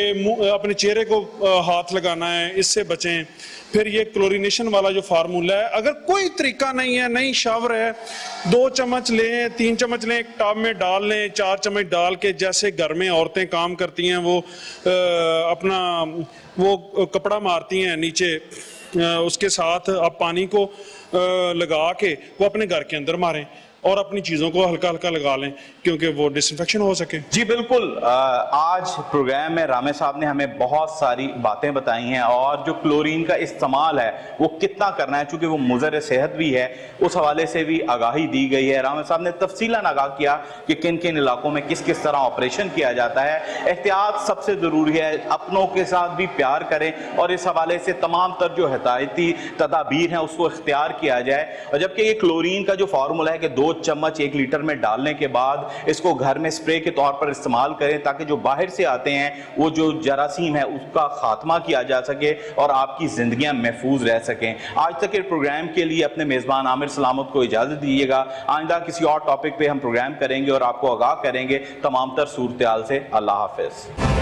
अपने चेहरे को हाथ लगाना है, इससे बचें। फिर ये क्लोरीनेशन वाला जो फार्मूला है, अगर कोई तरीका नहीं है, नहीं शावर है, 2 चम्मच लें, 3 चम्मच लें, एक टब में डाल लें, 4 चम्मच डाल के, जैसे घर में औरतें काम करती हैं वो अपना वो कपड़ा मारती हैं नीचे, उसके साथ आप पानी को लगा के वो अपने घर के अंदर मारें और अपनी चीज़ों को हल्का हल्का लगा लें क्योंकि वो डिसइंफेक्शन हो सके। जी बिल्कुल। आज प्रोग्राम में रामे साहब ने हमें बहुत सारी बातें बताई हैं और जो क्लोरीन का इस्तेमाल है वो कितना करना है, चूंकि वो मुज़र सेहत भी है, उस हवाले से भी आगाही दी गई है। रामे साहब ने तफसीलन आगाह किया कि किन किन इलाकों में किस किस तरह ऑपरेशन किया जाता है। एहतियात सबसे ज़रूरी है, अपनों के साथ भी प्यार करें और इस हवाले से तमाम तर जो हिदायती तदाबीर हैं उसको इख्तियार किया जाए। और जबकि ये क्लोरीन का जो फार्मूला है कि 2 चम्मच 1 लीटर में डालने के बाद इसको घर में स्प्रे के तौर पर इस्तेमाल करें ताकि जो बाहर से आते हैं वो जो जरासीम है उसका खात्मा किया जा सके और आपकी जिंदगियां महफूज रह सकें। आज तक के प्रोग्राम के लिए अपने मेज़बान आमिर सलामत को इजाज़त दीजिएगा। आइंदा किसी और टॉपिक पे हम प्रोग्राम करेंगे और आपको आगाह करेंगे तमाम तर सूरत हाल से। अल्लाह हाफिज़।